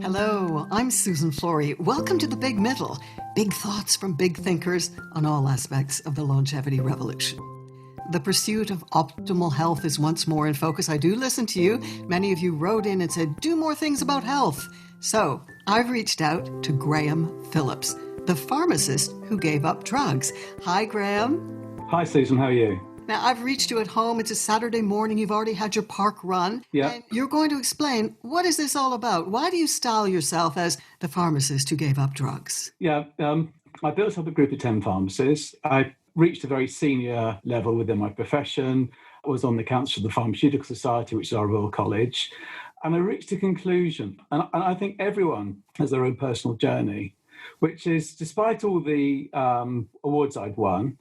Hello, I'm Susan Flory. Welcome to The Big Middle. Big thoughts from big thinkers on all aspects of the longevity revolution. The pursuit of optimal health is once more in focus. I do listen to you. Many of you wrote in and said, do more things about health. So I've reached out to Graham Phillips, the pharmacist who gave up drugs. Hi, Graham. Hi, Susan. How are you? Now, I've reached you at home. It's a Saturday morning. You've already had your park run. Yeah. And you're going to explain, what is this all about? Why do you style yourself as the pharmacist who gave up drugs? Yeah. I built up a group of 10 pharmacists. I reached a very senior level within my profession. I was on the council of the Pharmaceutical Society, which is our Royal College. And I reached a conclusion. And I think everyone has their own personal journey, which is, despite all the awards I'd won,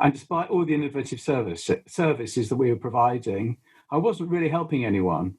and despite all the innovative services that we were providing, I wasn't really helping anyone.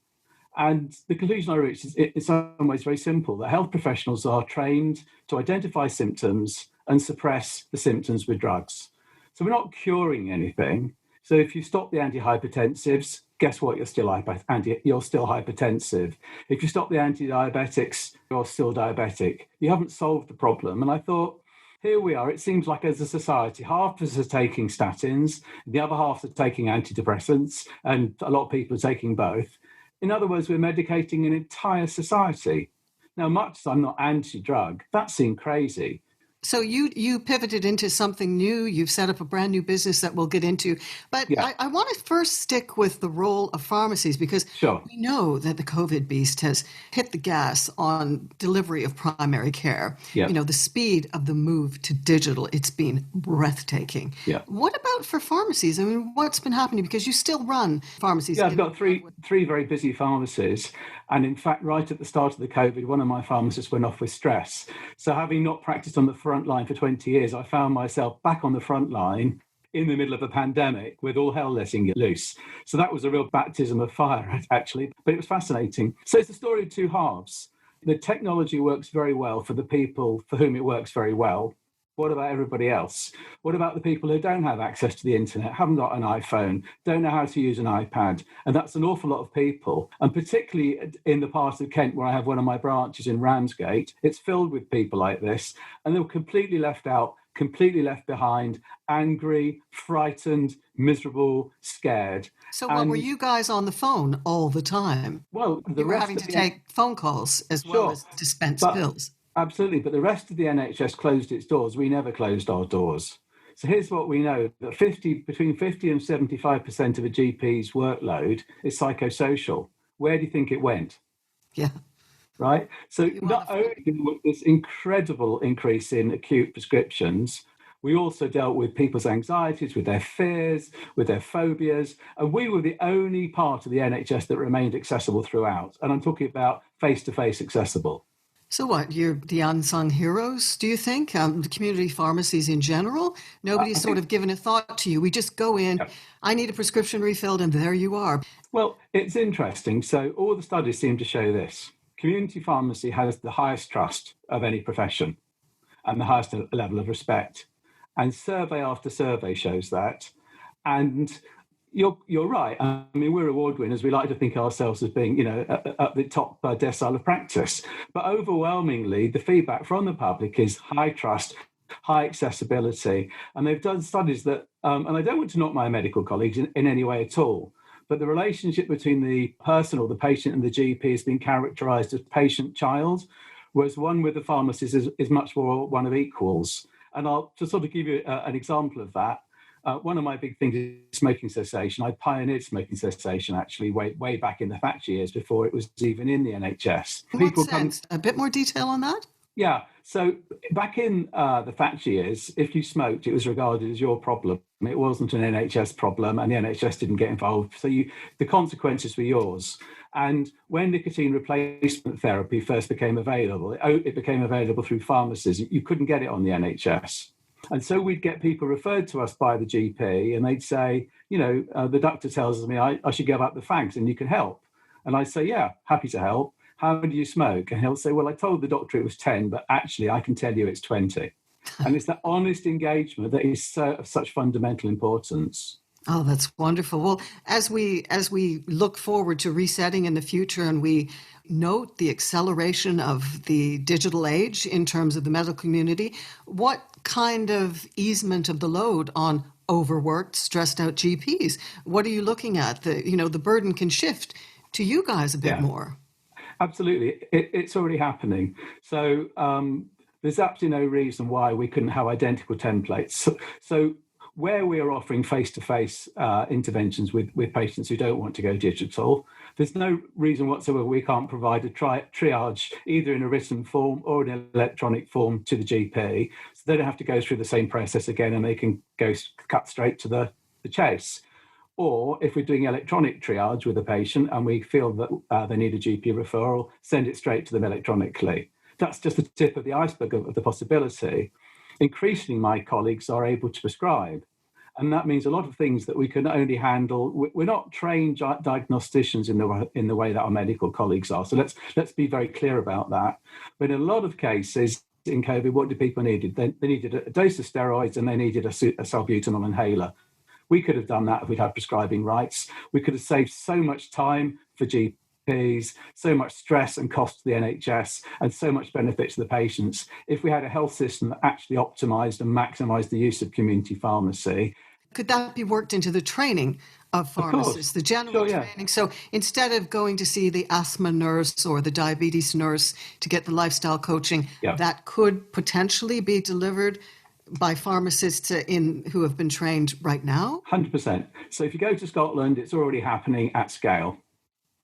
And the conclusion I reached is, in some ways, very simple, that health professionals are trained to identify symptoms and suppress the symptoms with drugs. So we're not curing anything. So if you stop the antihypertensives, guess what? You're still hypertensive. If you stop the anti-diabetics, you're still diabetic. You haven't solved the problem. And I thought, here we are. It seems like as a society, half of us are taking statins, the other half are taking antidepressants, and a lot of people are taking both. In other words, we're medicating an entire society. Now, much as I'm not anti-drug, that seemed crazy. So you pivoted into something new. You've set up a brand new business that we'll get into. But yeah. I want to first stick with the role of pharmacies, because we know that the COVID beast has hit the gas on delivery of primary care. Yeah. You know, the speed of the move to digital, it's been breathtaking. Yeah. What about for pharmacies? I mean, what's been happening? Because you still run pharmacies. Yeah, I've got three very busy pharmacies. And in fact, right at the start of the COVID, one of my pharmacists went off with stress. So having not practiced on the front line for 20 years, I found myself back on the front line in the middle of a pandemic with all hell letting loose. So that was a real baptism of fire, actually. But it was fascinating. So it's the story of two halves. The technology works very well for the people for whom it works very well. What about everybody else? What about the people who don't have access to the internet, haven't got an iPhone, don't know how to use an iPad? And that's an awful lot of people. And particularly in the part of Kent where I have one of my branches in Ramsgate, it's filled with people like this. And they were completely left out, completely left behind, angry, frightened, miserable, scared. So what, were you guys on the phone all the time? Well, you were having to take phone calls as well as dispense pills. Absolutely, but the rest of the NHS closed its doors. We never closed our doors. So here's what we know, that between 50 and 75% of a GP's workload is psychosocial. Where do you think it went? Yeah. Right? So not only did this incredible increase in acute prescriptions, we also dealt with people's anxieties, with their fears, with their phobias, and we were the only part of the NHS that remained accessible throughout. And I'm talking about face-to-face accessible. So what, you're the unsung heroes, do you think? The community pharmacies in general? Nobody's sort of given a thought to you. We just go in, I need a prescription refilled, and there you are. Well, it's interesting. So all the studies seem to show this. Community pharmacy has the highest trust of any profession and the highest level of respect. And survey after survey shows that. And You're right. I mean, we're award winners. We like to think of ourselves as being, at the top decile of practice. But overwhelmingly, the feedback from the public is high trust, high accessibility. And they've done studies that, and I don't want to knock my medical colleagues in any way at all, but the relationship between the person or the patient and the GP has been characterized as patient-child, whereas one with the pharmacist is much more one of equals. And I'll just sort of give you an example of that. One of my big things is smoking cessation. I pioneered smoking cessation, actually, way back in the Thatcher years, before it was even in the NHS. In what sense? A bit more detail on that? Yeah. So back in the Thatcher years, if you smoked, it was regarded as your problem. It wasn't an NHS problem, and the NHS didn't get involved. So the consequences were yours. And when nicotine replacement therapy first became available, it became available through pharmacies. You couldn't get it on the NHS. And so we'd get people referred to us by the GP, and they'd say, the doctor tells me I should give up the fags and you can help. And I'd say, yeah, happy to help. How do you smoke? And he'll say, well, I told the doctor it was 10, but actually I can tell you it's 20. And it's that honest engagement that is of such fundamental importance. Oh, that's wonderful. Well, as we look forward to resetting in the future and we note the acceleration of the digital age in terms of the medical community, what kind of easement of the load on overworked, stressed out GPs? What are you looking at? The burden can shift to you guys a bit more. Absolutely. It's already happening. So there's absolutely no reason why we couldn't have identical templates. So where we are offering face-to-face interventions with patients who don't want to go digital, there's no reason whatsoever we can't provide a triage either in a written form or in an electronic form to the GP. So they don't have to go through the same process again and they can cut straight to the chase. Or if we're doing electronic triage with a patient and we feel that they need a GP referral, send it straight to them electronically. That's just the tip of the iceberg of the possibility. Increasingly, my colleagues are able to prescribe. And that means a lot of things that we can only handle. We're not trained diagnosticians in the way that our medical colleagues are. So let's be very clear about that. But in a lot of cases in COVID, what did people need? They needed a dose of steroids and they needed a salbutamol inhaler. We could have done that if we'd had prescribing rights. We could have saved so much time for GPs, so much stress and cost to the NHS, and so much benefit to the patients if we had a health system that actually optimised and maximised the use of community pharmacy. Could that be worked into the training of pharmacists, the general training? So instead of going to see the asthma nurse or the diabetes nurse to get the lifestyle coaching, that could potentially be delivered by pharmacists who have been trained right now? 100%. So if you go to Scotland, it's already happening at scale.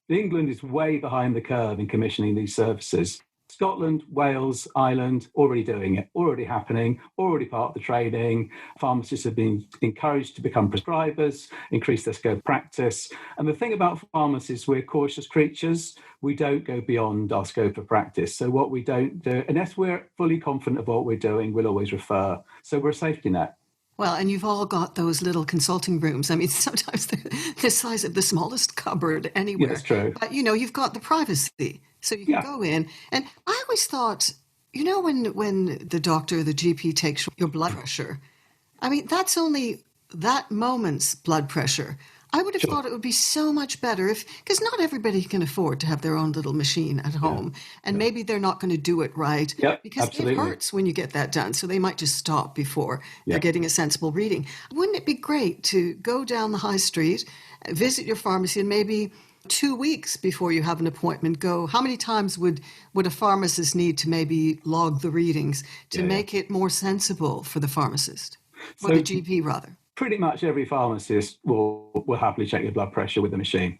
England is way behind the curve in commissioning these services. Scotland, Wales, Ireland, already doing it, already happening, already part of the training. Pharmacists have been encouraged to become prescribers, increase their scope of practice. And the thing about pharmacists, we're cautious creatures. We don't go beyond our scope of practice. So what we don't do, unless we're fully confident of what we're doing, we'll always refer. So we're a safety net. Well, and you've all got those little consulting rooms. I mean, sometimes they're the size of the smallest cupboard anywhere. Yeah, that's true. But, you've got the privacy. So you can go in. And I always thought, when the doctor, the GP takes your blood pressure, I mean, that's only that moment's blood pressure. I would have thought it would be so much better because not everybody can afford to have their own little machine at home. And maybe they're not going to do it right because it hurts when you get that done. So they might just stop before they're getting a sensible reading. Wouldn't it be great to go down the high street, visit your pharmacy, and maybe 2 weeks before you have an appointment, go, how many times would a pharmacist need to maybe log the readings to make it more sensible for the pharmacist, or the GP rather? Pretty much every pharmacist will happily check your blood pressure with a machine.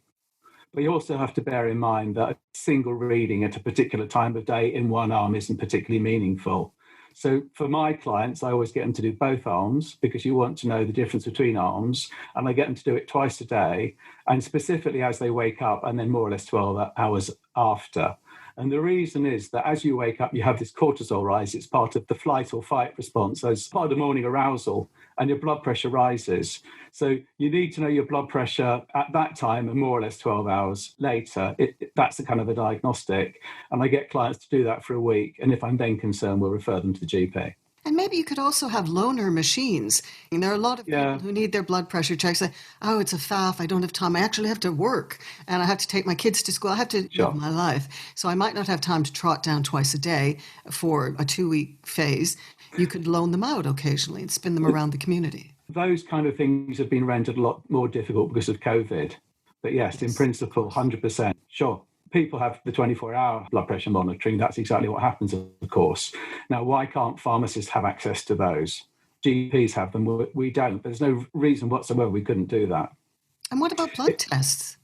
But you also have to bear in mind that a single reading at a particular time of day in one arm isn't particularly meaningful. So for my clients, I always get them to do both arms because you want to know the difference between arms. And I get them to do it twice a day, and specifically as they wake up and then more or less 12 hours after. And the reason is that as you wake up, you have this cortisol rise. It's part of the flight or fight response. So it's part of the morning arousal, and your blood pressure rises. So you need to know your blood pressure at that time and more or less 12 hours later. That's the kind of a diagnostic. And I get clients to do that for a week. And if I'm then concerned, we'll refer them to the GP. And maybe you could also have loaner machines. And there are a lot of people who need their blood pressure checked. Say, oh, it's a faff. I don't have time. I actually have to work and I have to take my kids to school. I have to live my life. So I might not have time to trot down twice a day for a 2-week phase. You could loan them out occasionally and spin them around the community. Those kind of things have been rendered a lot more difficult because of COVID. But yes, in principle, 100%. Sure. People have the 24-hour blood pressure monitoring. That's exactly what happens, of course. Now, why can't pharmacists have access to those? GPs have them. We don't. There's no reason whatsoever we couldn't do that. And what about blood tests?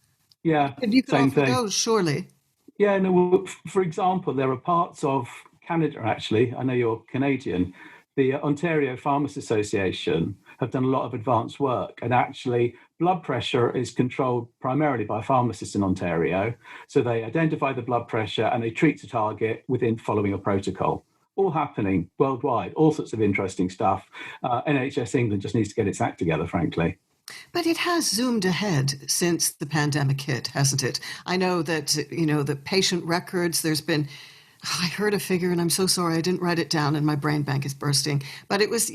Yeah, you could same offer thing. Those, surely. Yeah, no. For example, there are parts of Canada, actually. I know you're Canadian. The Ontario Pharmacists Association have done a lot of advanced work, and actually blood pressure is controlled primarily by pharmacists in Ontario. So they identify the blood pressure and they treat the target within following a protocol. All happening worldwide, all sorts of interesting stuff. NHS England just needs to get its act together, frankly. But it has zoomed ahead since the pandemic hit, hasn't it? I know that, the patient records, there's been... I heard a figure, and I'm so sorry I didn't write it down, and my brain bank is bursting. But it was,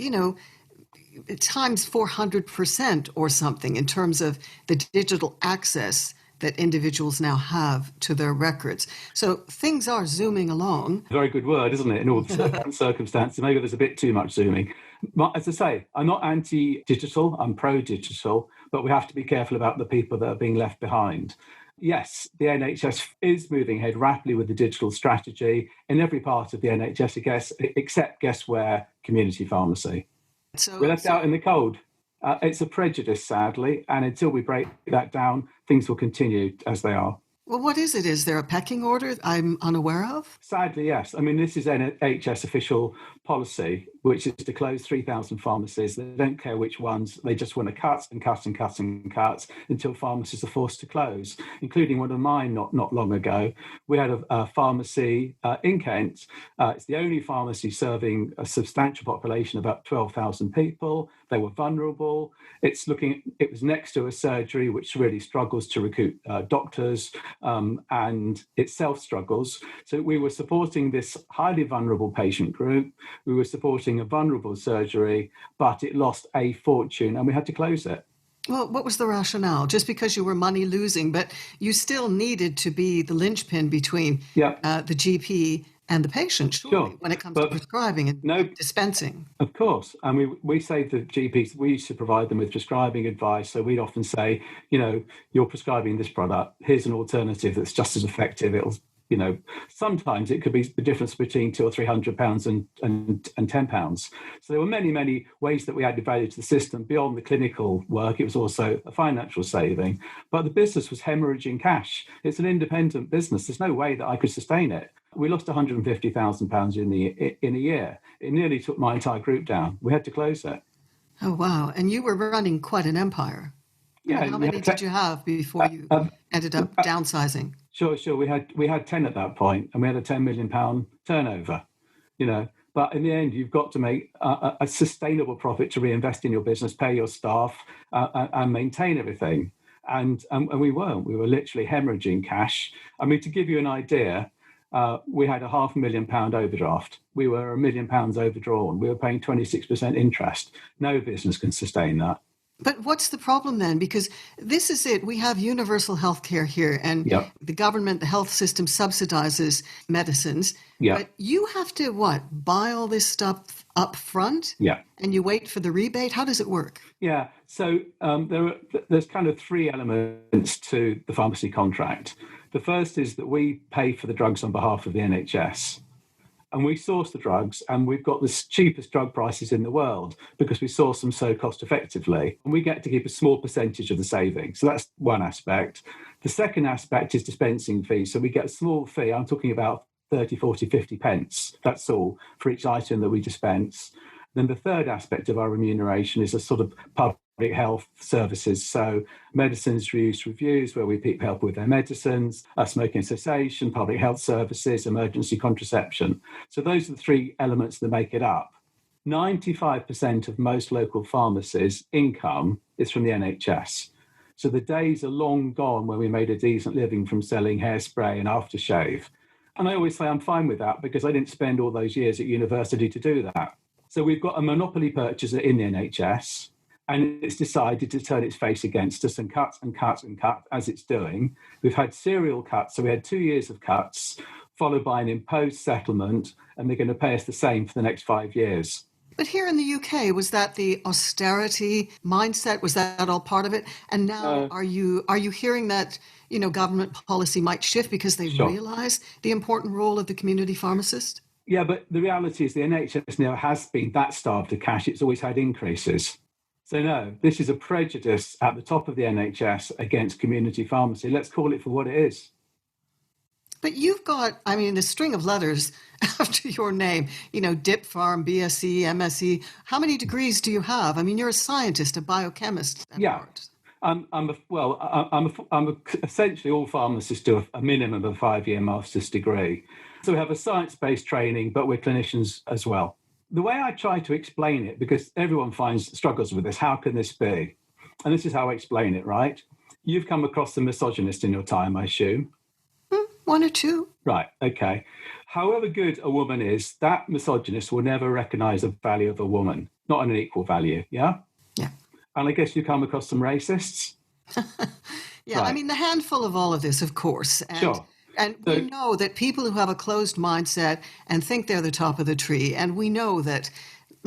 times 400% or something in terms of the digital access that individuals now have to their records. So things are zooming along. Very good word, isn't it, in all the circumstances? Maybe there's a bit too much zooming. But as I say, I'm not anti-digital, I'm pro-digital, but we have to be careful about the people that are being left behind. Yes, the NHS is moving ahead rapidly with the digital strategy in every part of the NHS, I guess, except, guess where? Community pharmacy. We're left out in the cold. It's a prejudice, sadly, and until we break that down, things will continue as they are. Well, what is it? Is there a pecking order I'm unaware of? Sadly, yes. I mean, this is NHS official policy, which is to close 3,000 pharmacies. They don't care which ones. They just want to cut and cut and cut and cut until pharmacies are forced to close, including one of mine not long ago. We had a pharmacy in Kent. It's the only pharmacy serving a substantial population, about 12,000 people. They were vulnerable. It was next to a surgery which really struggles to recruit doctors, and itself struggles. So we were supporting this highly vulnerable patient group. We were supporting a vulnerable surgery, but it lost a fortune and we had to close it. Well, what was the rationale? Just because you were money losing, but you still needed to be the linchpin between the GP and the patient, surely, when it comes to prescribing and dispensing. Of course. And we say to GPs, we used to provide them with prescribing advice. So we'd often say, you're prescribing this product. Here's an alternative that's just as effective. It'll, sometimes it could be the difference between £200 or £300 and £10. So there were many, many ways that we added value to the system beyond the clinical work. It was also a financial saving, but the business was hemorrhaging cash. It's an independent business. There's no way that I could sustain it. We lost £150,000 in a year. It nearly took my entire group down. We had to close it. Oh, wow. And you were running quite an empire. Yeah. How many did you have before you ended up downsizing? Sure. We had 10 at that point, and we had a £10 million turnover, But in the end, you've got to make a sustainable profit to reinvest in your business, pay your staff, and maintain everything. And we weren't. We were literally hemorrhaging cash. I mean, to give you an idea, we had a £500,000 overdraft. We were £1 million overdrawn. We were paying 26% interest. No business can sustain that. But what's the problem then? Because this is it. We have universal health care here, and the government, the health system subsidizes medicines. But you have to, buy all this stuff up front? And you wait for the rebate? How does it work? Yeah. So there's kind of three elements to the pharmacy contract. The first is that we pay for the drugs on behalf of the NHS. And we source the drugs, and we've got the cheapest drug prices in the world because we source them so cost effectively. And we get to keep a small percentage of the savings. So that's one aspect. The second aspect is dispensing fees. So we get a small fee. I'm talking about 30, 40, 50 pence. That's all for each item that we dispense. Then the third aspect of our remuneration is a sort of public health services. So medicines reuse reviews, where we people help with their medicines, smoking cessation, public health services, emergency contraception. So those are the three elements that make it up. 95% of most local pharmacies' income is from the NHS. So the days are long gone when we made a decent living from selling hairspray and aftershave. And I always say I'm fine with that because I didn't spend all those years at university to do that. So we've got a monopoly purchaser in the NHS, and it's decided to turn its face against us and cut and cut and cut as it's doing. We've had serial cuts. So we had 2 years of cuts, followed by an imposed settlement, and they're going to pay us the same for the next 5 years. But here in the UK, was that the austerity mindset? Was that all part of it? And now are you hearing that, government policy might shift because they realize the important role of the community pharmacist? Yeah, but the reality is the NHS now has been that starved of cash. It's always had increases. So no, this is a prejudice at the top of the NHS against community pharmacy. Let's call it for what it is. But you've got, a string of letters after your name, DIP Pharm, BSc, MSc. How many degrees do you have? You're a scientist, a biochemist at heart. Essentially all pharmacists do a minimum of a 5-year master's degree. So we have a science-based training, but we're clinicians as well. The way I try to explain it, because everyone struggles with this, how can this be? And this is how I explain it, right? You've come across a misogynist in your time, I assume. One or two. Right, okay. However good a woman is, that misogynist will never recognize the value of a woman, not an equal value. Yeah. Yeah. And I guess you come across some racists. Yeah, I Right. mean, the handful of all of this, of course. Sure. And So, we know that people who have a closed mindset and think they're the top of the tree, and we know that,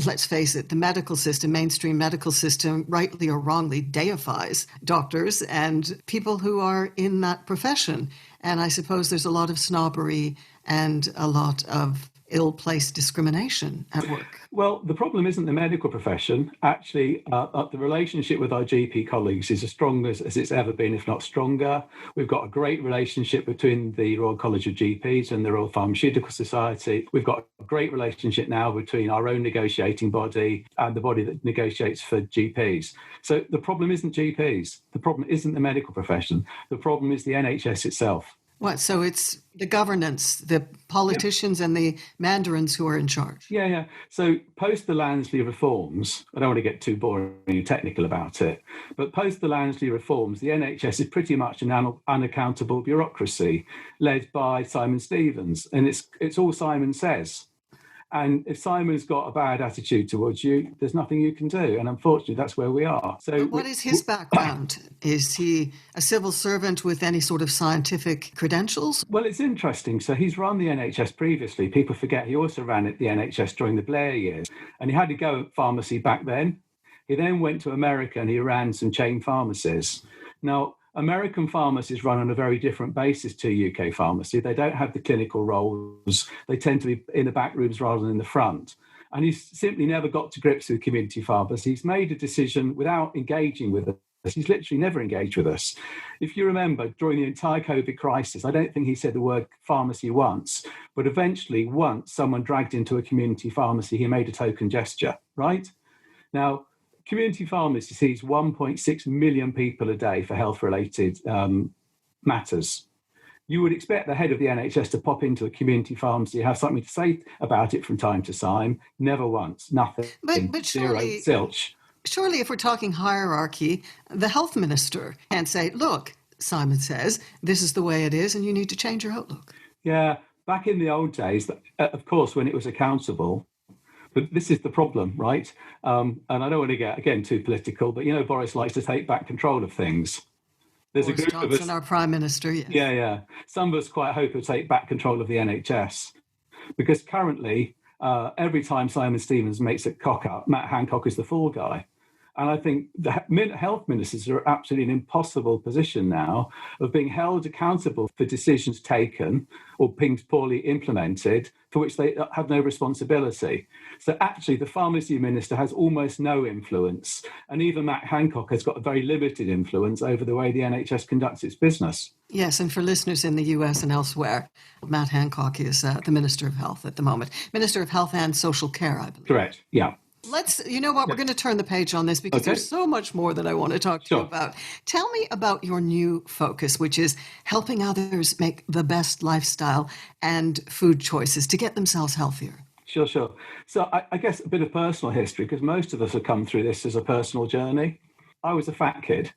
let's face it, the medical system, mainstream medical system, rightly or wrongly deifies doctors and people who are in that profession. And I suppose there's a lot of snobbery and a lot of ill-placed discrimination at work. well, the problem isn't the medical profession. Actually, the relationship with our GP colleagues is as strong as it's ever been, if not stronger. We've got a great relationship between the Royal College of GPs and the Royal Pharmaceutical Society. We've got a great relationship now between our own negotiating body and the body that negotiates for GPs. So the problem isn't GPs. The problem isn't the medical profession. The problem is the NHS itself. What? So it's the governance, the politicians and the mandarins who are in charge. Yeah. So post the Lansley reforms, I don't want to get too boring and technical about it, but post the Lansley reforms, the NHS is pretty much an unaccountable bureaucracy led by Simon Stevens. And it's all Simon says. And if Simon's got a bad attitude towards you, there's nothing you can do. And unfortunately, that's where we are. So, what is his background? Is he a civil servant with any sort of scientific credentials? Well, it's interesting. So he's run the NHS previously. People forget he also ran the NHS during the Blair years. And he had to go at pharmacy back then. He then went to America and he ran some chain pharmacies. Now, American pharmacies run on a very different basis to UK pharmacy. They don't have the clinical roles. They tend to be in the back rooms rather than in the front. And he's simply never got to grips with community pharmacy. He's made a decision without engaging with us. He's literally never engaged with us. If you remember, during the entire COVID crisis, I don't think he said the word pharmacy once, but eventually once someone dragged into a community pharmacy, he made a token gesture, right? Now, community pharmacy sees 1.6 million people a day for health-related matters. You would expect the head of the NHS to pop into a community pharmacy, have something to say about it from time to time. Never once, nothing, But zero, surely, zilch. Surely if we're talking hierarchy, the health minister can't say, look, Simon says, this is the way it is and you need to change your outlook. Yeah, back in the old days, of course, when it was accountable, but this is the problem, right? And I don't want to get, again, too political, but, Boris likes to take back control of things. There's Boris a group Johnson, of us, our prime minister, yes. Yeah. Some of us quite hope to take back control of the NHS because currently, every time Simon Stevens makes a cock up, Matt Hancock is the fall guy. And I think the health ministers are absolutely in an impossible position now of being held accountable for decisions taken or things poorly implemented for which they have no responsibility. So actually, the pharmacy minister has almost no influence. And even Matt Hancock has got a very limited influence over the way the NHS conducts its business. Yes, and for listeners in the US and elsewhere, Matt Hancock is the Minister of Health at the moment. Minister of Health and Social Care, I believe. Correct, yeah. You know what, we're going to turn the page on this because there's so much more that I want to talk to you about. Tell me about your new focus, which is helping others make the best lifestyle and food choices to get themselves healthier. Sure. So I guess a bit of personal history, because most of us have come through this as a personal journey. I was a fat kid.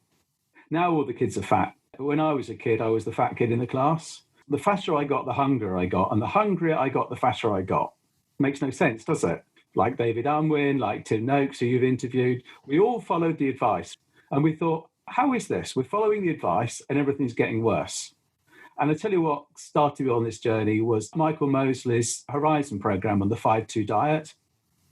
Now all the kids are fat. When I was a kid, I was the fat kid in the class. The fatter I got, the hungrier I got. And the hungrier I got, the fatter I got. Makes no sense, does it? Like David Unwin, like Tim Noakes, who you've interviewed, we all followed the advice. And we thought, how is this? We're following the advice and everything's getting worse. And I tell you what started me on this journey was Michael Mosley's Horizon program on the 5-2 diet.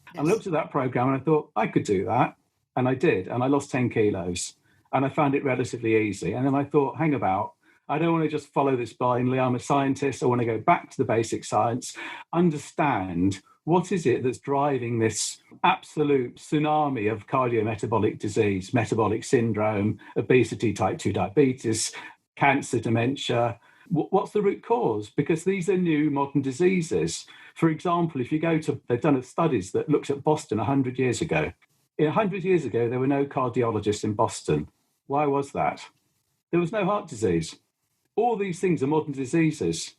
Yes. And I looked at that program and I thought, I could do that. And I did. And I lost 10 kilos. And I found it relatively easy. And then I thought, hang about. I don't want to just follow this blindly. I'm a scientist. I want to go back to the basic science, understand what is it that's driving this absolute tsunami of cardiometabolic disease, metabolic syndrome, obesity, type 2 diabetes, cancer, dementia? What's the root cause? Because these are new modern diseases. For example, if you go to, they've done studies that looked at Boston 100 years ago. 100 years ago, there were no cardiologists in Boston. Why was that? There was no heart disease. All these things are modern diseases.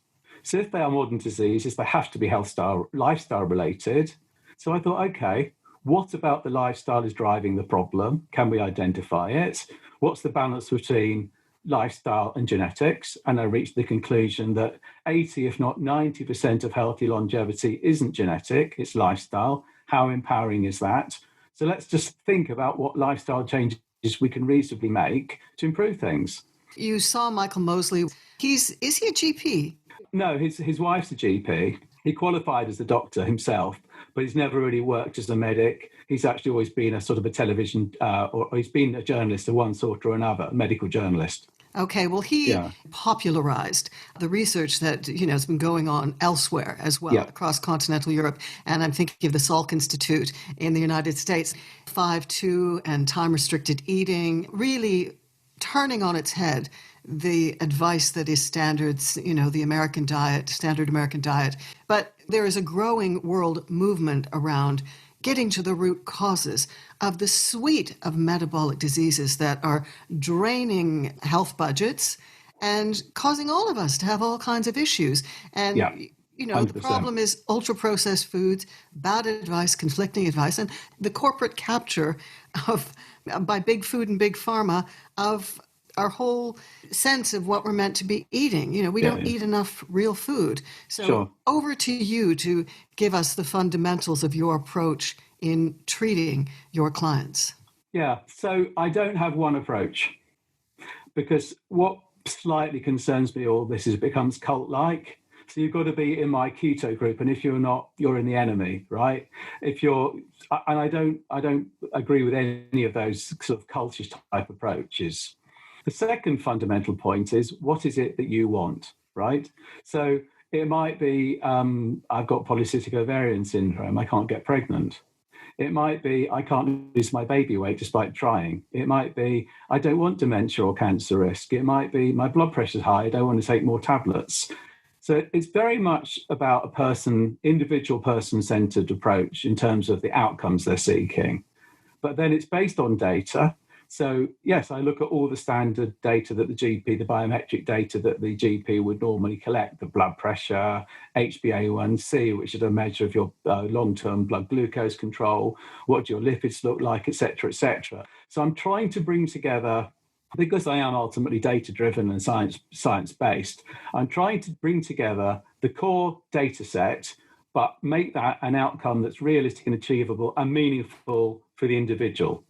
So if they are modern diseases, they have to be lifestyle related. So I thought, okay, what about the lifestyle is driving the problem? Can we identify it? What's the balance between lifestyle and genetics, and I reached the conclusion that 80, if not 90% of healthy longevity isn't genetic, it's lifestyle. How empowering is that? So let's just think about what lifestyle changes we can reasonably make to improve things. You saw Michael Mosley. Is he a GP? No, his wife's a GP. He qualified as a doctor himself, but he's never really worked as a medic. He's actually always been a sort of a television, or he's been a journalist of one sort or another, a medical journalist. Okay, well, he popularized the research that, has been going on elsewhere as well, across continental Europe. And I'm thinking of the Salk Institute in the United States, 5-2 and time-restricted eating, really turning on its head the advice that is standards, the American diet, standard American diet. But there is a growing world movement around getting to the root causes of the suite of metabolic diseases that are draining health budgets and causing all of us to have all kinds of issues. And, 100%. The problem is ultra-processed foods, bad advice, conflicting advice, and the corporate capture by big food and big pharma of our whole sense of what we're meant to be eating. We don't eat enough real food. So over to you to give us the fundamentals of your approach in treating your clients. Yeah, so I don't have one approach, because what slightly concerns me all this is it becomes cult-like. So you've got to be in my keto group, and if you're not, you're in the enemy, right? And I don't agree with any of those sort of cultish type approaches. The second fundamental point is, what is it that you want, right? So it might be, I've got polycystic ovarian syndrome, I can't get pregnant. It might be, I can't lose my baby weight despite trying. It might be, I don't want dementia or cancer risk. It might be, my blood pressure's high, I don't want to take more tablets. So it's very much about individual person-centered approach in terms of the outcomes they're seeking. But then it's based on data. So yes, I look at all the standard data that the biometric data that the GP would normally collect, the blood pressure, HbA1c, which is a measure of your long-term blood glucose control, what do your lipids look like, et cetera, et cetera. So I'm trying to bring together, because I am ultimately data-driven and science-based, I'm trying to bring together the core data set, but make that an outcome that's realistic and achievable and meaningful for the individual.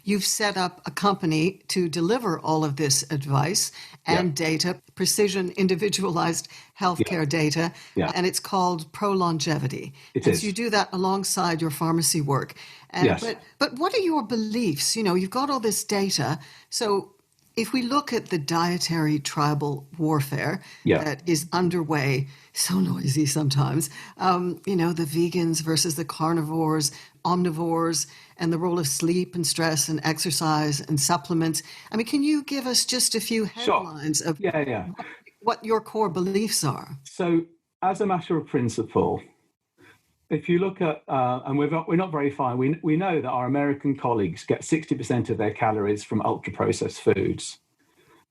You've set up a company to deliver all of this advice and data, precision, individualized healthcare data, and it's called Pro-Longevity. It is. So you do that alongside your pharmacy work. But what are your beliefs? You've got all this data. So if we look at the dietary tribal warfare that is underway, so noisy sometimes, the vegans versus the carnivores, omnivores, and the role of sleep and stress and exercise and supplements. I mean, can you give us just a few headlines of what your core beliefs are? So as a matter of principle, if you look at, and we're not very far, we know that our American colleagues get 60% of their calories from ultra-processed foods.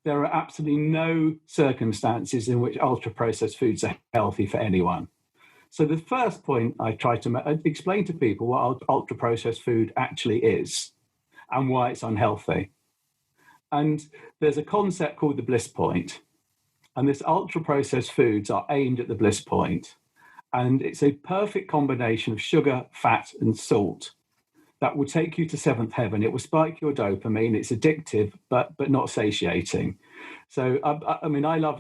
There are absolutely no circumstances in which ultra-processed foods are healthy for anyone. So the first point I try to explain to people what ultra-processed food actually is and why it's unhealthy. And there's a concept called the bliss point. And this ultra-processed foods are aimed at the bliss point. And it's a perfect combination of sugar, fat, and salt that will take you to seventh heaven. It will spike your dopamine. It's addictive, but not satiating. So, I love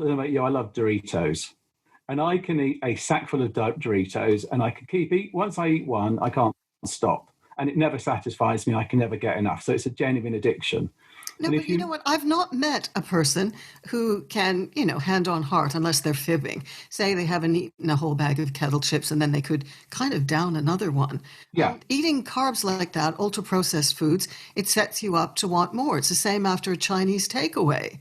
Doritos. And I can eat a sack full of Doritos, and I can once I eat one, I can't stop. And it never satisfies me. I can never get enough. So it's a genuine addiction. No, but you know what? I've not met a person who can, hand on heart, unless they're fibbing, say they haven't eaten a whole bag of kettle chips and then they could kind of down another one. Eating carbs like that, ultra-processed foods, it sets you up to want more. It's the same after a Chinese takeaway.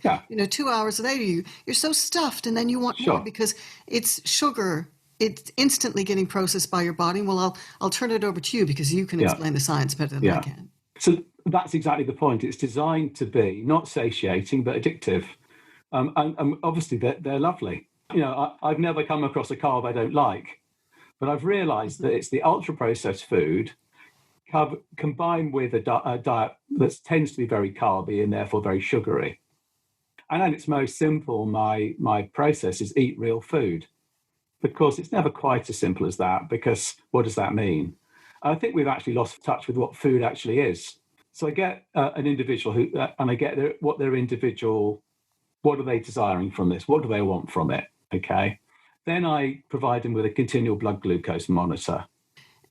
2 hours later, you're so stuffed and then you want more because it's sugar. It's instantly getting processed by your body. Well, I'll turn it over to you because you can explain the science better than I can. So that's exactly the point. It's designed to be not satiating, but addictive. And obviously, they're lovely. I've never come across a carb I don't like, but I've realized that it's the ultra-processed food combined with a diet that tends to be very carby and therefore very sugary. And at its most simple, my process is eat real food. But of course, it's never quite as simple as that, because what does that mean? I think we've actually lost touch with what food actually is. So I get an individual and I get what are they desiring from this? What do they want from it? Okay. Then I provide them with a continual blood glucose monitor.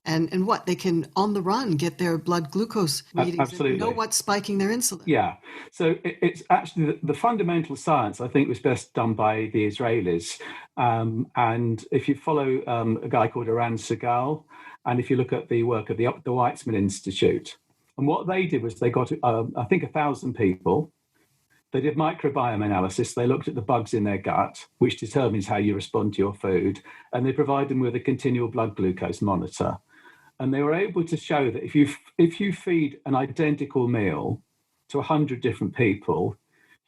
And what, they can, on the run, get their blood glucose readings Absolutely. and know what's spiking their insulin. Yeah. So it's actually the fundamental science, I think, was best done by the Israelis. And if you follow a guy called Eran Segal, and if you look at the work of the Weizmann Institute, and what they did was they got, I think, 1,000 people. They did microbiome analysis. They looked at the bugs in their gut, which determines how you respond to your food. And they provide them with a continual blood glucose monitor. And they were able to show that if you feed an identical meal to 100 different people,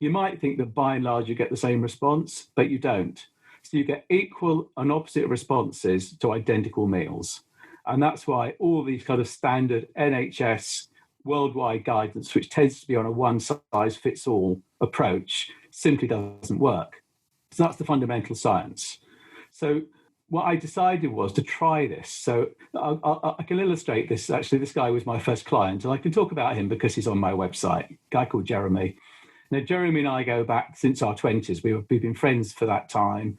you might think that by and large you get the same response, but you don't. So you get equal and opposite responses to identical meals. And that's why all these kind of standard NHS worldwide guidance, which tends to be on a one-size-fits-all approach, simply doesn't work. So that's the fundamental science. So what I decided was to try this. So I can illustrate this. Actually, this guy was my first client, and I can talk about him because he's on my website, a guy called Jeremy. Now, Jeremy and I go back since our 20s. We've been friends for that time.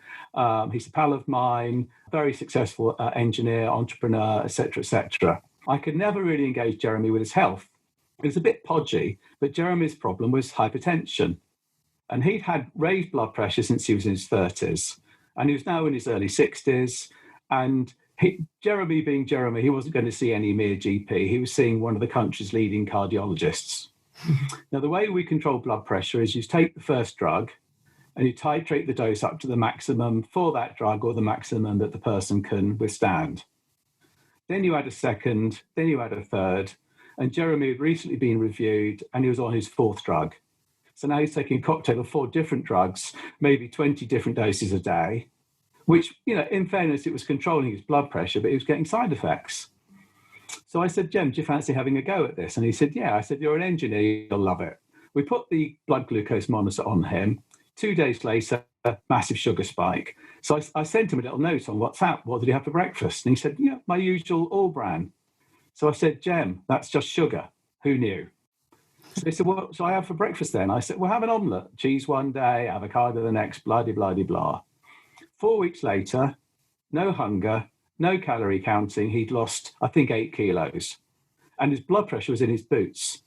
He's a pal of mine, very successful engineer, entrepreneur, etc., etc. I could never really engage Jeremy with his health. It was a bit podgy, but Jeremy's problem was hypertension. And he'd had raised blood pressure since he was in his 30s. And he was now in his early 60s. And Jeremy being Jeremy, he wasn't going to see any mere GP. He was seeing one of the country's leading cardiologists. Now, the way we control blood pressure is you take the first drug and you titrate the dose up to the maximum for that drug, or the maximum that the person can withstand. Then you add a second, then you add a third. And Jeremy had recently been reviewed and he was on his fourth drug. So now he's taking a cocktail of 4 different drugs, maybe 20 different doses a day, which, in fairness, it was controlling his blood pressure, but he was getting side effects. So I said, Jem, do you fancy having a go at this? And he said, yeah. I said, you're an engineer, you'll love it. We put the blood glucose monitor on him. 2 days later, a massive sugar spike. So I sent him a little note on WhatsApp. What did you have for breakfast? And he said, yeah, my usual all bran. So I said, Jem, that's just sugar. Who knew? So they said, what shall I have for breakfast then? I said, well, have an omelette. Cheese one day, avocado the next, blah-de-blah-de-blah. 4 weeks later, no hunger, no calorie counting. He'd lost, I think, 8 kilos. And his blood pressure was in his boots.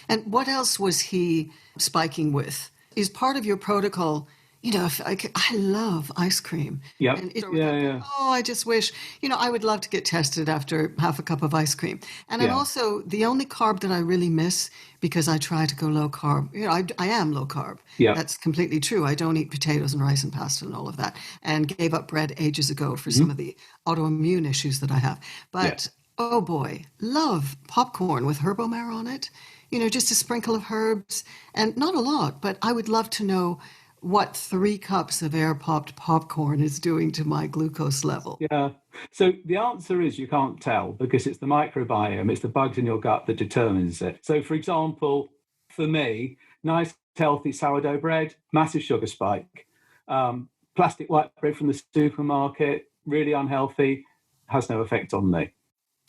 And what else was he spiking with? Is part of your protocol, I love ice cream. Yeah. Yeah. Oh, I just wish, I would love to get tested after half a cup of ice cream. And I'm also, the only carb that I really miss, because I try to go low carb, I am low carb. Yeah. That's completely true. I don't eat potatoes and rice and pasta and all of that, and gave up bread ages ago for some of the autoimmune issues that I have. But, oh boy, love popcorn with herbomare on it, just a sprinkle of herbs, and not a lot, but I would love to know what 3 cups of air-popped popcorn is doing to my glucose level. Yeah. So the answer is you can't tell, because it's the microbiome, it's the bugs in your gut that determines it. So, for example, for me, nice, healthy sourdough bread, massive sugar spike. Plastic white bread from the supermarket, really unhealthy, has no effect on me.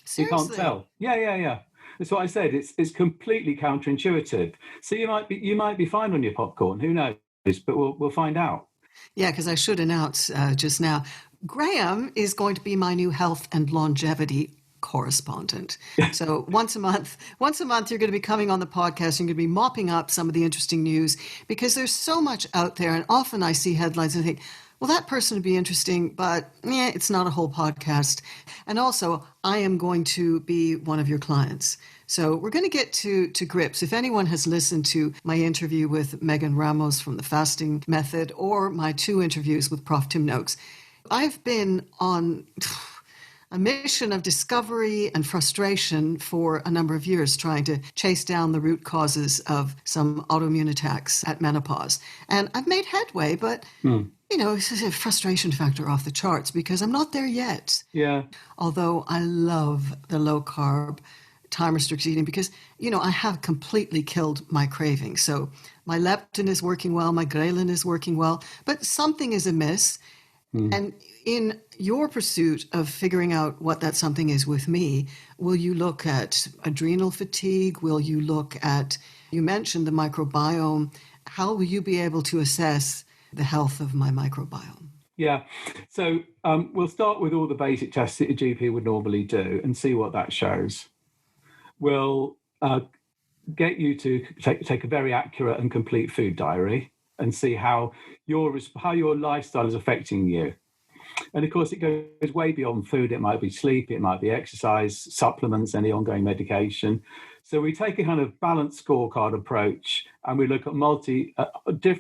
Seriously? You can't tell. Yeah. That's what I said. It's completely counterintuitive. So you might be fine on your popcorn. Who knows? But we'll find out. Yeah, because I should announce just now, Graham is going to be my new health and longevity correspondent. So once a month, you're going to be coming on the podcast. You're going to be mopping up some of the interesting news, because there's so much out there. And often I see headlines and think, well, that person would be interesting, but it's not a whole podcast. And also, I am going to be one of your clients. So we're going to get to grips. If anyone has listened to my interview with Megan Ramos from the Fasting Method, or my 2 interviews with Prof. Tim Noakes, I've been on a mission of discovery and frustration for a number of years, trying to chase down the root causes of some autoimmune attacks at menopause. And I've made headway, but it's a frustration factor off the charts, because I'm not there yet. Yeah. Although I love the low carb, time restricted eating, because, I have completely killed my craving. So My leptin is working well, my ghrelin is working well, but something is amiss. And in your pursuit of figuring out what that something is with me, will you look at adrenal fatigue? Will you look at, you mentioned the microbiome. How will you be able to assess the health of my microbiome? Yeah. So we'll start with all the basic tests that a GP would normally do and see what that shows. We'll get you to take a very accurate and complete food diary and see how your lifestyle is affecting you. And of course, it goes way beyond food. It might be sleep, it might be exercise, supplements, any ongoing medication. So we take a kind of balanced scorecard approach and we look at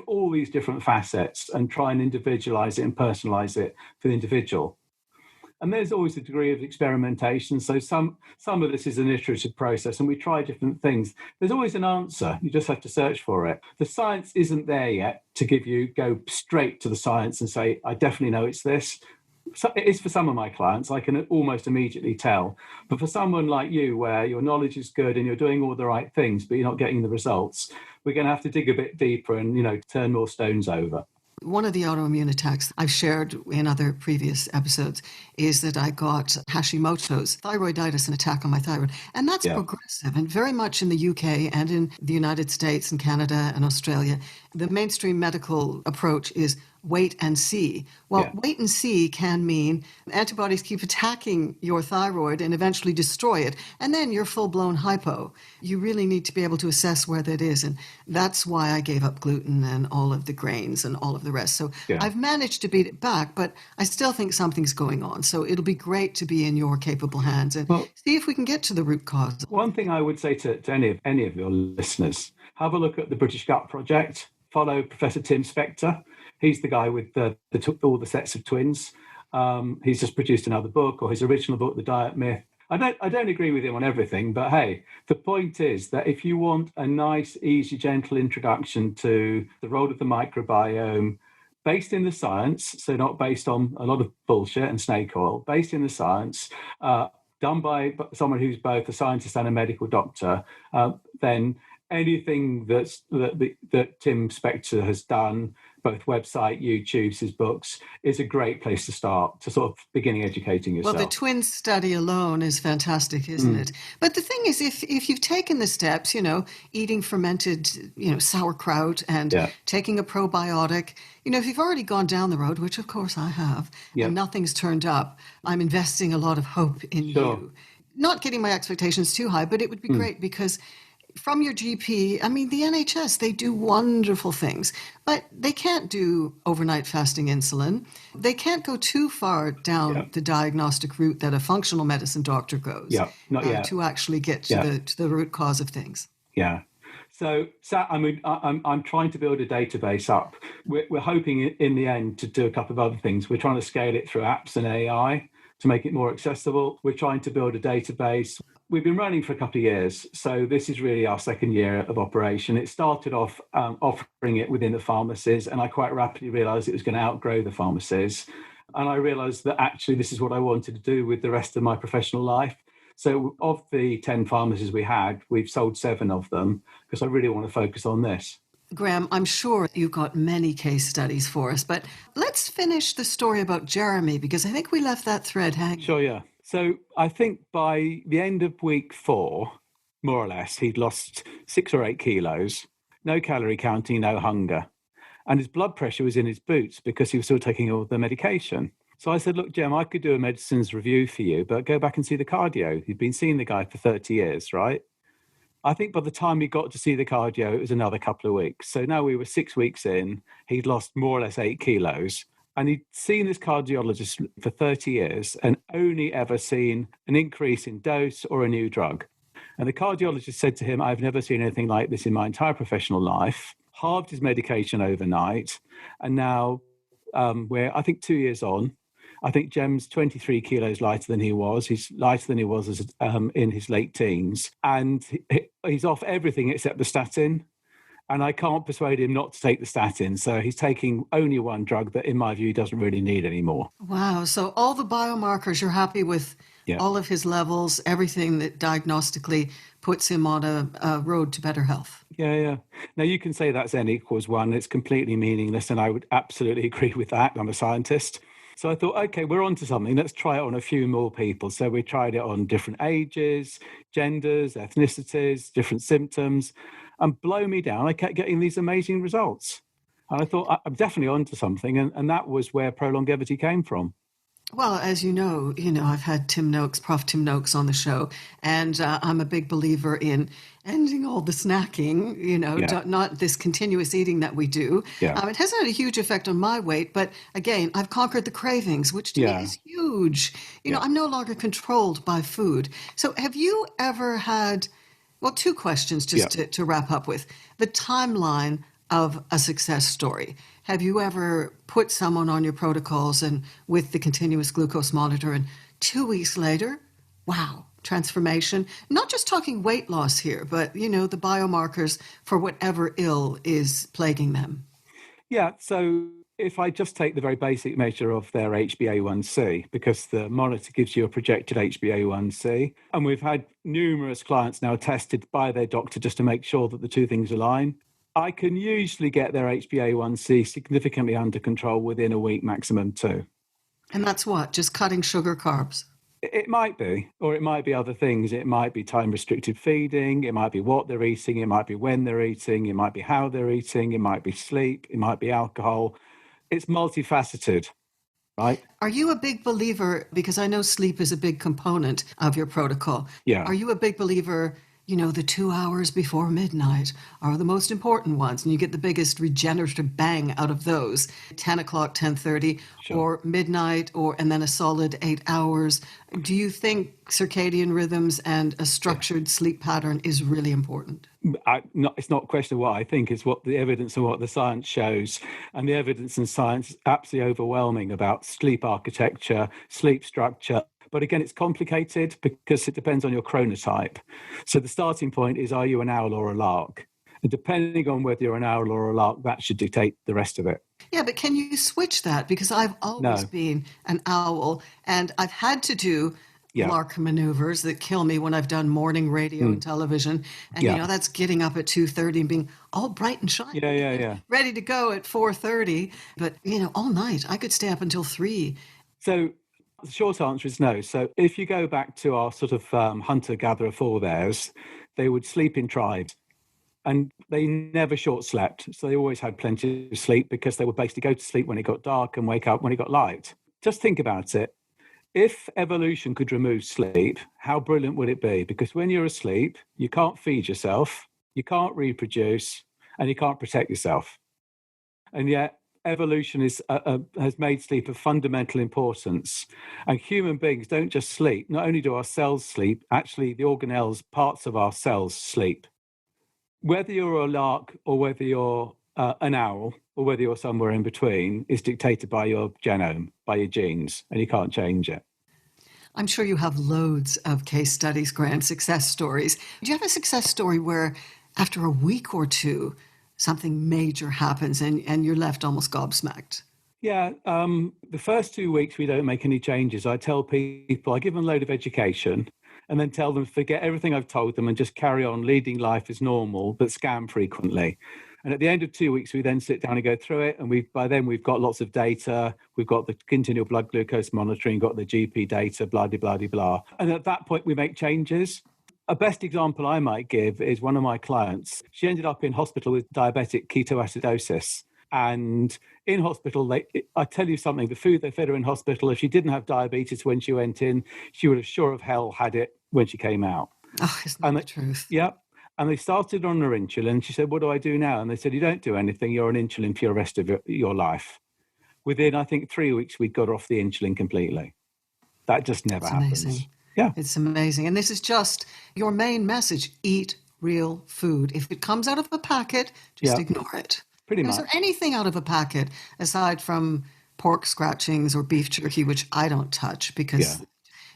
all these different facets and try and individualize it and personalize it for the individual. And there's always a degree of experimentation. So some of this is an iterative process and we try different things. There's always an answer. You just have to search for it. The science isn't there yet to go straight to the science and say, I definitely know it's this. So it is for some of my clients, I can almost immediately tell. But for someone like you, where your knowledge is good and you're doing all the right things, but you're not getting the results, we're going to have to dig a bit deeper and, turn more stones over. One of the autoimmune attacks I've shared in other previous episodes is that I got Hashimoto's thyroiditis, an attack on my thyroid. And that's progressive and very much in the UK and in the United States and Canada and Australia. The mainstream medical approach is wait and see. Well, wait and see can mean antibodies keep attacking your thyroid and eventually destroy it. And then you're full-blown hypo. You really need to be able to assess where that is. And that's why I gave up gluten and all of the grains and all of the rest. So I've managed to beat it back, but I still think something's going on. So it'll be great to be in your capable hands and see if we can get to the root cause. One thing I would say to any of your listeners, have a look at the British Gut Project. Follow Professor Tim Spector. He's the guy with all the sets of twins. He's just produced another book, or his original book, The Diet Myth. I don't agree with him on everything, but hey, the point is that if you want a nice, easy, gentle introduction to the role of the microbiome, based in the science, so not based on a lot of bullshit and snake oil, based in the science, done by someone who's both a scientist and a medical doctor, then anything that Tim Spector has done, both website, YouTube, his books, is a great place to start to sort of beginning educating yourself. Well, the twin study alone is fantastic, isn't it? But the thing is, if you've taken the steps, eating fermented, sauerkraut and taking a probiotic, if you've already gone down the road, which of course I have, and nothing's turned up, I'm investing a lot of hope in you. Not getting my expectations too high, but it would be great because from your GP, the NHS, they do wonderful things, but they can't do overnight fasting insulin. They can't go too far down the diagnostic route that a functional medicine doctor goes to actually get to the root cause of things. Yeah. So I'm trying to build a database up. We're hoping in the end to do a couple of other things. We're trying to scale it through apps and AI to make it more accessible. We're trying to build a database. We've been running for a couple of years, so this is really our second year of operation. It started off offering it within the pharmacies, and I quite rapidly realised it was going to outgrow the pharmacies. And I realised that actually this is what I wanted to do with the rest of my professional life. So of the 10 pharmacies we had, we've sold 7 of them because I really want to focus on this. Graham, I'm sure you've got many case studies for us, but let's finish the story about Jeremy because I think we left that thread hanging. Sure, yeah. So I think by the end of week 4, more or less, he'd lost 6 or 8 kilos, no calorie counting, no hunger. And his blood pressure was in his boots because he was still taking all the medication. So I said, look, Jem, I could do a medicines review for you, but go back and see the cardio. You've been seeing the guy for 30 years, right? I think by the time he got to see the cardio, it was another couple of weeks. So now we were 6 weeks in, he'd lost more or less 8 kilos. And he'd seen this cardiologist for 30 years and only ever seen an increase in dose or a new drug. And the cardiologist said to him, I've never seen anything like this in my entire professional life, halved his medication overnight. And now we're, I think, 2 years on. I think Jem's 23 kilos lighter than he was. He's lighter than he was in his late teens. And he's off everything except the statin. And I can't persuade him not to take the statin. So he's taking only one drug that, in my view, he doesn't really need anymore. Wow. So all the biomarkers, you're happy with all of his levels, everything that diagnostically puts him on a road to better health. Yeah. Now, you can say that's n equals 1. It's completely meaningless, and I would absolutely agree with that. I'm a scientist. So I thought, okay, we're on to something. Let's try it on a few more people. So we tried it on different ages, genders, ethnicities, different symptoms. And blow me down, I kept getting these amazing results. And I thought, I'm definitely on to something. And that was where prolongevity came from. Well, as you know, I've had Prof. Tim Noakes on the show, and I'm a big believer in ending all the snacking, not this continuous eating that we do. Yeah. It hasn't had a huge effect on my weight, but again, I've conquered the cravings, which to me is huge. I'm no longer controlled by food. So have you ever had, well, two questions just to wrap up with. The timeline of a success story. Have you ever put someone on your protocols and with the continuous glucose monitor, and 2 weeks later, wow, transformation? Not just talking weight loss here, but, the biomarkers for whatever ill is plaguing them. Yeah, so if I just take the very basic measure of their HbA1c, because the monitor gives you a projected HbA1c, and we've had numerous clients now tested by their doctor just to make sure that the two things align, I can usually get their HbA1c significantly under control within a week, maximum 2. And that's what? Just cutting sugar carbs? It might be, or it might be other things. It might be time-restricted feeding. It might be what they're eating. It might be when they're eating. It might be how they're eating. It might be sleep. It might be alcohol. It's multifaceted, right? Are you a big believer, because I know sleep is a big component of your protocol. Yeah. Are you a big believer, the 2 hours before midnight are the most important ones, and you get the biggest regenerative bang out of those? 10 o'clock, 10:30, Sure. or midnight, and then a solid 8 hours. Do you think circadian rhythms and a structured sleep pattern is really important? It's not a question of what I think, it's what the evidence and what the science shows. And the evidence and science is absolutely overwhelming about sleep architecture, sleep structure. But again, it's complicated because it depends on your chronotype. So the starting point is, are you an owl or a lark? And depending on whether you're an owl or a lark, that should dictate the rest of it. Yeah, but can you switch that? Because I've always been an owl, and I've had to do lark maneuvers that kill me when I've done morning radio and television. And, that's getting up at 2:30 and being all bright and shiny. Yeah. Ready to go at 4:30. But, all night, I could stay up until 3. So the short answer is no. So if you go back to our sort of hunter-gatherer forebears, they would sleep in tribes. And they never short slept. So they always had plenty of sleep because they would basically go to sleep when it got dark and wake up when it got light. Just think about it. If evolution could remove sleep, how brilliant would it be? Because when you're asleep, you can't feed yourself, you can't reproduce, and you can't protect yourself. And yet evolution has made sleep of fundamental importance. And human beings don't just sleep. Not only do our cells sleep, actually the organelles, parts of our cells sleep. Whether you're a lark or whether you're an owl or whether you're somewhere in between is dictated by your genome, by your genes, and you can't change it. I'm sure you have loads of case studies, Grant, success stories. Do you have a success story where after a week or two, something major happens and you're left almost gobsmacked? Yeah, the first 2 weeks we don't make any changes. I tell people, I give them a load of education and then tell them forget everything I've told them and just carry on leading life as normal, but scan frequently. And at the end of 2 weeks, we then sit down and go through it. And by then we've got lots of data. We've got the continual blood glucose monitoring, got the GP data, blah, blah, blah, blah. And at that point, we make changes. A best example I might give is one of my clients. She ended up in hospital with diabetic ketoacidosis. And in hospital, I tell you something, the food they fed her in hospital, if she didn't have diabetes when she went in, she would have sure of hell had it when she came out. Oh, isn't that the truth? Yeah. And they started on her insulin. She said, what do I do now? And they said, you don't do anything. You're on insulin for the rest of your life. Within, I think, 3 weeks, we got her off the insulin completely. That just never happens. Amazing. Yeah. It's amazing. And this is just your main message. Eat real food. If it comes out of a packet, just ignore it. Pretty much. Is there anything out of a packet aside from pork scratchings or beef jerky, which I don't touch because,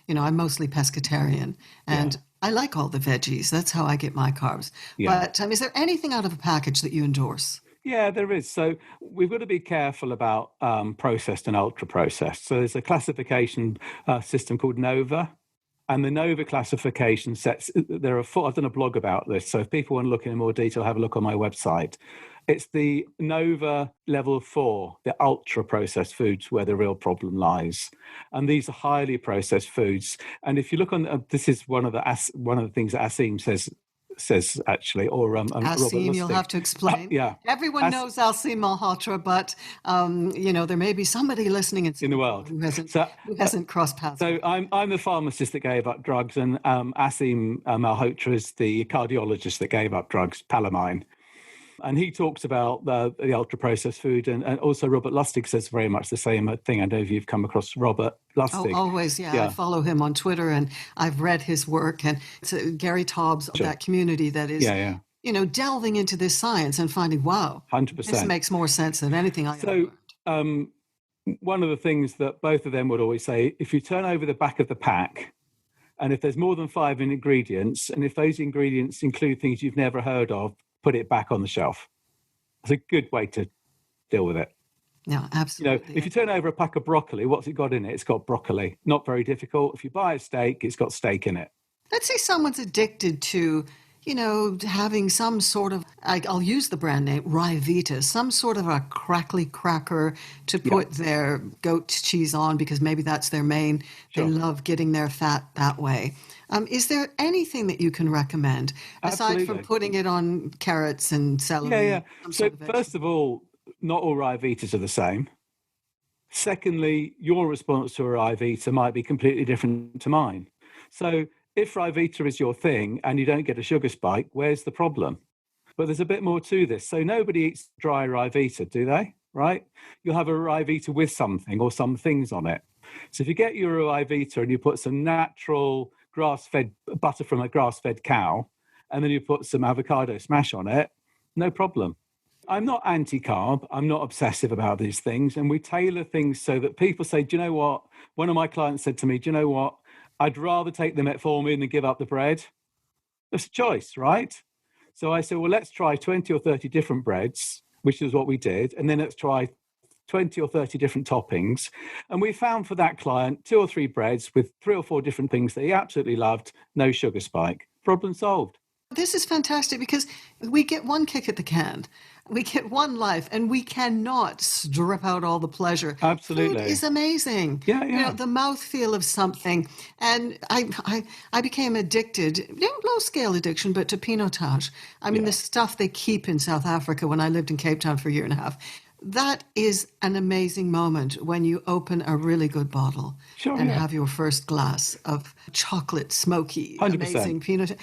I'm mostly pescatarian and I like all the veggies. That's how I get my carbs. Yeah. But is there anything out of a package that you endorse? Yeah, there is. So we've got to be careful about processed and ultra-processed. So there's a classification system called NOVA. And the NOVA classification sets, there are four, I've done a blog about this, so if people want to look in more detail, have a look on my website. It's the NOVA level 4, the ultra-processed foods, where the real problem lies. And these are highly processed foods. And if you look on, this is one of the things that Asim says actually, or Robert Asim, Lustig. you'll have to explain. Yeah. Everyone knows Asim Malhotra, but there may be somebody listening in the world who hasn't crossed paths. So I'm the pharmacist that gave up drugs, and Asim Malhotra is the cardiologist that gave up drugs, Palamine. And he talks about the ultra-processed food, and also Robert Lustig says very much the same thing. I don't know if you've come across Robert Lustig. Oh, always, yeah. I follow him on Twitter, and I've read his work. And it's Gary Taubes, that community that is, delving into this science and finding, wow, 100%. This makes more sense than anything I ever learned. One of the things that both of them would always say, if you turn over the back of the pack, and if there's more than 5 ingredients, and if those ingredients include things you've never heard of, put it back on the shelf. It's a good way to deal with it. Yeah, absolutely. If you turn over a pack of broccoli, what's it got in it? It's got broccoli. Not very difficult. If you buy a steak, it's got steak in it. Let's say someone's addicted to, having some sort of, I'll use the brand name, Ryvita, some sort of a crackly cracker to put their goat cheese on because maybe that's their main. Sure. They love getting their fat that way. Is there anything that you can recommend aside from putting it on carrots and celery? Yeah. So first of all, not all Ryvitas are the same. Secondly, your response to a Ryvita might be completely different to mine. So if Ryvita is your thing and you don't get a sugar spike, where's the problem? But there's a bit more to this. So nobody eats dry Ryvita, do they? Right? You'll have a Ryvita with something or some things on it. So if you get your Ryvita and you put some natural grass-fed butter from a grass-fed cow, and then you put some avocado smash on it, no problem. I'm not anti-carb. I'm not obsessive about these things. And we tailor things so that people say, do you know what? One of my clients said to me, do you know what? I'd rather take the metformin than give up the bread. That's a choice, right? So I said, well, let's try 20 or 30 different breads, which is what we did. And then let's try 20 or 30 different toppings. And we found for that client 2 or 3 breads with 3 or 4 different things that he absolutely loved, no sugar spike. Problem solved. This is fantastic because we get one kick at the can. We get one life, and we cannot strip out all the pleasure. Absolutely. Food is amazing. Yeah. The mouthfeel of something. And I became addicted, low-scale addiction, but to pinotage. I mean, the stuff they keep in South Africa when I lived in Cape Town for a year and a half. That is an amazing moment when you open a really good bottle and have your first glass of chocolate, smoky, 100%. amazing peanut.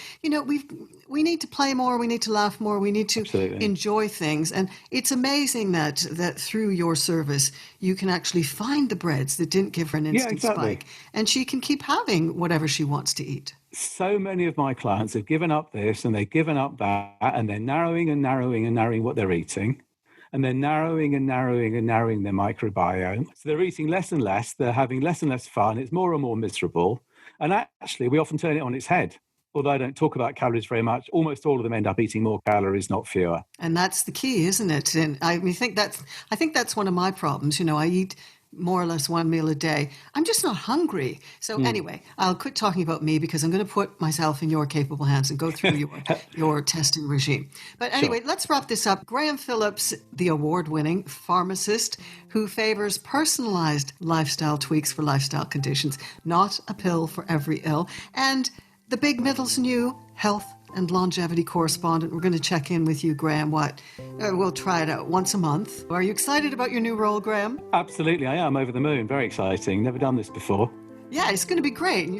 We need to play more. We need to laugh more. We need to enjoy things. And it's amazing that through your service, you can actually find the breads that didn't give her an instant spike. And she can keep having whatever she wants to eat. So many of my clients have given up this and they've given up that, and they're narrowing and narrowing and narrowing what they're eating. And they're narrowing and narrowing and narrowing their microbiome. So they're eating less and less. They're having less and less fun. It's more and more miserable. And actually, we often turn it on its head. Although I don't talk about calories very much, almost all of them end up eating more calories, not fewer. And that's the key, isn't it? And I think that's one of my problems. I eat more or less one meal a day. I'm just not hungry. So anyway, I'll quit talking about me because I'm going to put myself in your capable hands and go through your testing regime. But anyway, let's wrap this up. Graham Phillips, the award-winning pharmacist who favors personalized lifestyle tweaks for lifestyle conditions, not a pill for every ill. And the Big Middle's new health and longevity correspondent. We're going to check in with you, Graham. We'll try it out once a month. Are you excited about your new role, Graham? Absolutely, I am. Over the moon. Very exciting. Never done this before. Yeah, it's going to be great. And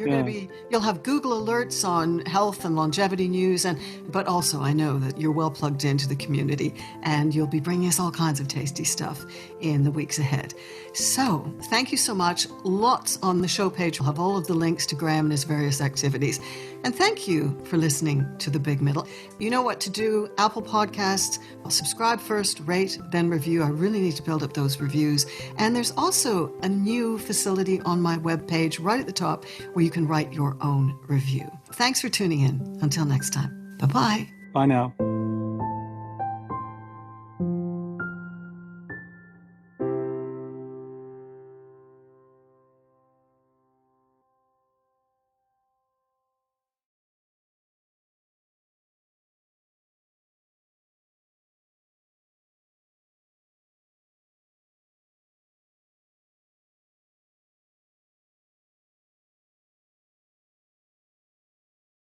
you'll have Google alerts on health and longevity news, but also I know that you're well plugged into the community and you'll be bringing us all kinds of tasty stuff in the weeks ahead. So thank you so much. Lots on the show page. We'll have all of the links to Graham and his various activities. And thank you for listening to The Big Middle. You know what to do. Apple Podcasts, subscribe first, rate, then review. I really need to build up those reviews. And there's also a new facility on my webpage right at the top where you can write your own review. Thanks for tuning in. Until next time. Bye-bye. Bye now.